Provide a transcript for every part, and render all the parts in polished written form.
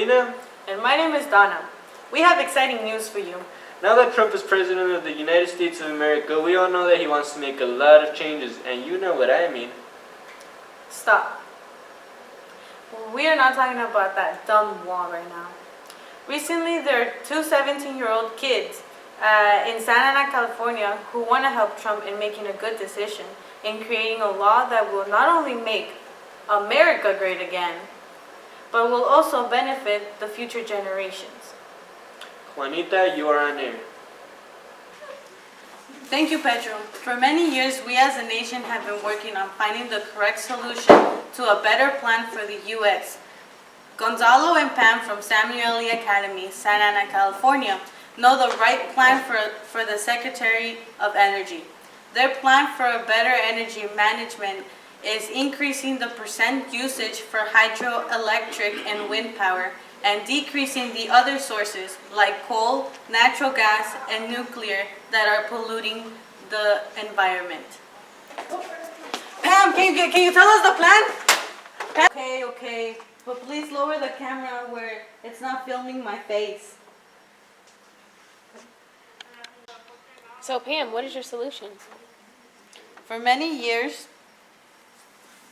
Selena. And my name is Donna. We have exciting news for you. Now that Trump is president of the United States of America, we all know that he wants to make a lot of changes, and you know what I mean. Stop. We are not talking about that dumb wall right now. Recently, there are two 17-year-old kids in Santa Ana, California, who want to help Trump in making a good decision in creating a law that will not only make America great again, but will also benefit the future generations. Juanita, you are on air. Thank you, Pedro. For many years, we as a nation have been working on finding the correct solution to a better plan for the U.S. Gonzalo and Pam from Samueli Academy, Santa Ana, California, know the right plan for the Secretary of Energy. Their plan for a better energy management is increasing the percent usage for hydroelectric and wind power and decreasing the other sources like coal, natural gas, and nuclear that are polluting the environment. Pam, can you tell us the plan? Pam? Okay, but please lower the camera where it's not filming my face. So Pam, what is your solution? For many years,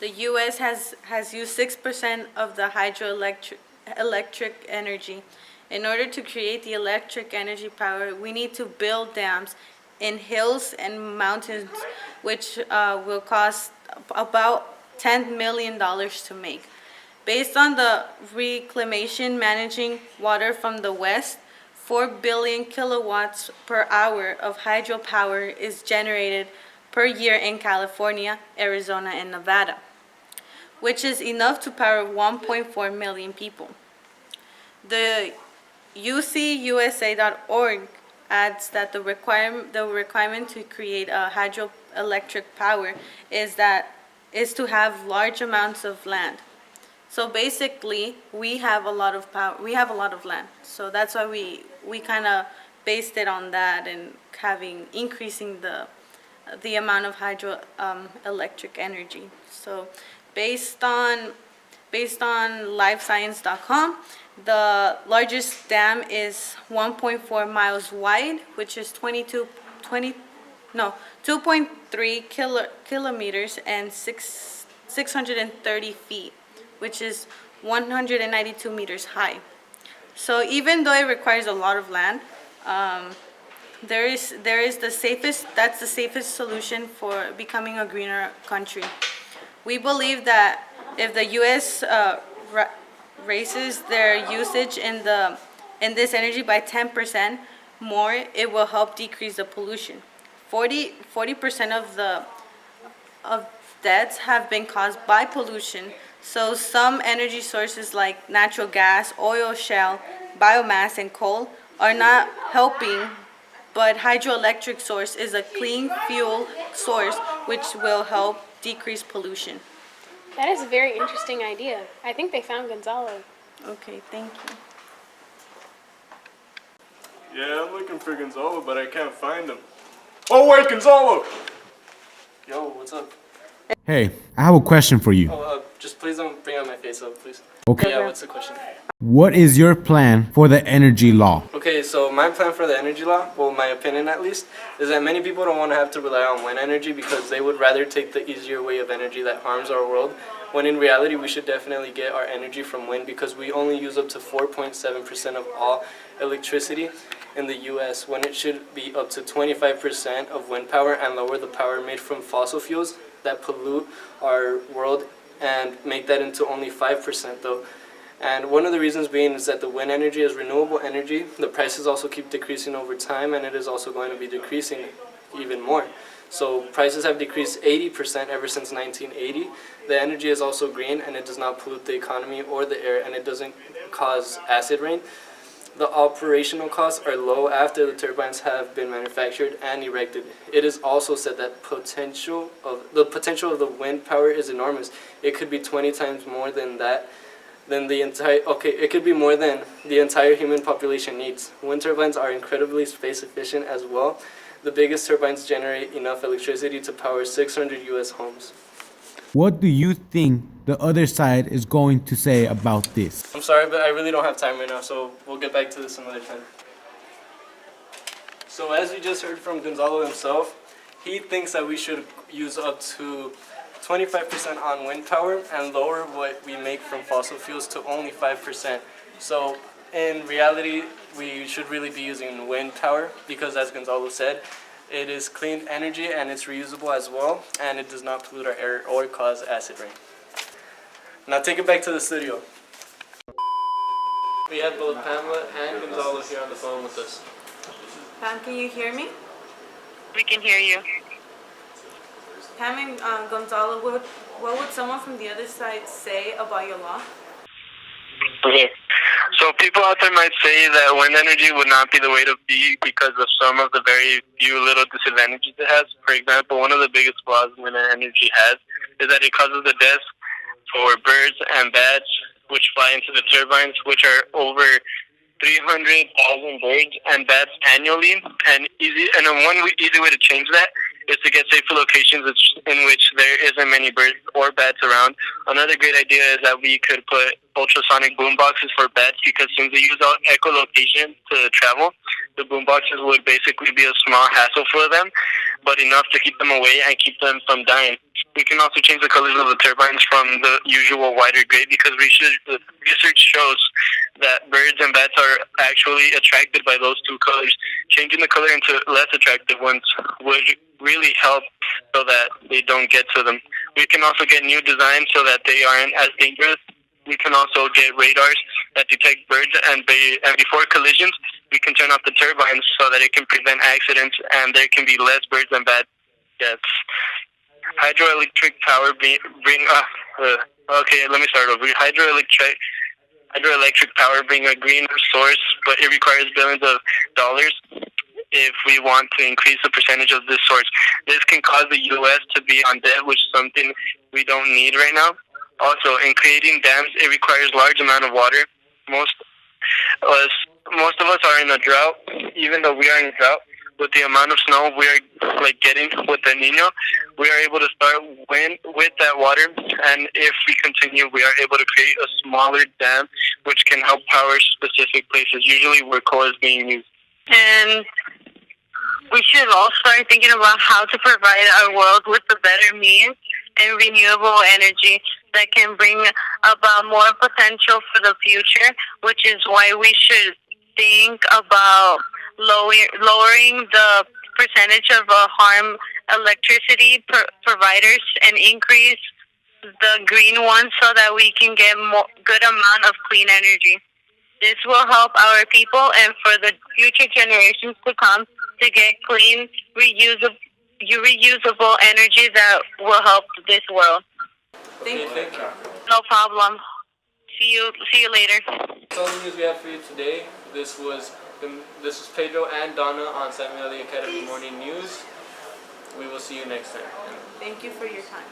the U.S. has used 6% of the hydroelectric energy. In order to create the electric energy power, we need to build dams in hills and mountains, which will cost about $10 million to make. Based on the reclamation managing water from the west, 4 billion kilowatts per hour of hydropower is generated per year in California, Arizona, and Nevada, which is enough to power 1.4 million people. The UCUSA.org adds that the requirement to create a hydroelectric power is to have large amounts of land. So basically, we have a lot of power. We have a lot of land. So that's why we kind of based it on that and increasing the amount of hydroelectric energy. So based on livescience.com, the largest dam is 1.4 miles wide, which is 2.3 kilometers and 630 feet, which is 192 meters high. So even though it requires a lot of land, there is the safest solution for becoming a greener country. We believe that if the U.S. raises their usage in this energy by 10% more, it will help decrease the pollution. 40% of deaths have been caused by pollution. So some energy sources like natural gas, oil, shale, biomass, and coal are not helping, but hydroelectric source is a clean fuel source which will help decrease pollution. That is a very interesting idea. I think they found Gonzalo. Okay, thank you. Yeah, I'm looking for Gonzalo, but I can't find him. Oh wait, Gonzalo! Yo, what's up? Hey, I have a question for you. Just please don't bring out my face up, please. Okay. Yeah, what's the question? What is your plan for the energy law? Okay, so my plan for the energy law, well, my opinion at least, is that many people don't want to have to rely on wind energy because they would rather take the easier way of energy that harms our world, when in reality we should definitely get our energy from wind because we only use up to 4.7% of all electricity in the U.S. when it should be up to 25% of wind power and lower the power made from fossil fuels that pollute our world and make that into only 5% though. And one of the reasons being is that the wind energy is renewable energy. The prices also keep decreasing over time, and it is also going to be decreasing even more. So prices have decreased 80% ever since 1980. The energy is also green, and it does not pollute the economy or the air, and it doesn't cause acid rain. The operational costs are low after the turbines have been manufactured and erected. It is also said that the potential of the wind power is enormous. It could be 20 times more than that. It could be more than the entire human population needs. Wind turbines are incredibly space efficient as well. The biggest turbines generate enough electricity to power 600 U.S. homes. What do you think the other side is going to say about this? I'm sorry, but I really don't have time right now, so we'll get back to this another time. So as we just heard from Gonzalo himself, he thinks that we should use up to 25% on wind power and lower what we make from fossil fuels to only 5%. So in reality, we should really be using wind power because, as Gonzalo said, it is clean energy and it's reusable as well, and it does not pollute our air or cause acid rain. Now take it back to the studio. We have both Pamela and Gonzalo here on the phone with us. Pam, can you hear me? We can hear you. Pam and Gonzalo, what would someone from the other side say about your law? So people out there might say that wind energy would not be the way to be because of some of the very few little disadvantages it has. For example, one of the biggest flaws wind energy has is that it causes the death for birds and bats which fly into the turbines, which are over 300,000 birds and bats annually. And one easy way to change that is to get safer locations in which there isn't many birds or bats around. Another great idea is that we could put ultrasonic boom boxes for bats, because since they use echolocation to travel, the boom boxes would basically be a small hassle for them, but enough to keep them away and keep them from dying. We can also change the colors of the turbines from the usual white or gray, because research shows that birds and bats are actually attracted by those two colors. Changing the color into less attractive ones would really help so that they don't get to them. We can also get new designs so that they aren't as dangerous. We can also get radars that detect birds, and before collisions, we can turn off the turbines so that it can prevent accidents and there can be less birds and bad deaths. Hydroelectric power okay, let me start over. Hydroelectric power being a greener source, but it requires billions of dollars if we want to increase the percentage of this source. This can cause the U.S. to be on debt, which is something we don't need right now. Also, in creating dams, it requires large amount of water. Most of us are in a drought. Even though we are in a drought, with the amount of snow we are getting with the Nino, we are able to start with that water. And if we continue, we are able to create a smaller dam, which can help power specific places, usually where coal is being used. And we should all start thinking about how to provide our world with a better means and renewable energy that can bring about more potential for the future, which is why we should think about lowering the percentage of harm electricity providers and increase the green ones so that we can get more good amount of clean energy. This will help our people and for the future generations to come to get clean, reusable energy that will help this world. Thank you. Thank you. No problem. See you later. That's all the news we have for you today. This was Pedro and Donna on Samuel Academy Morning News. We will see you next time. Thank you for your time.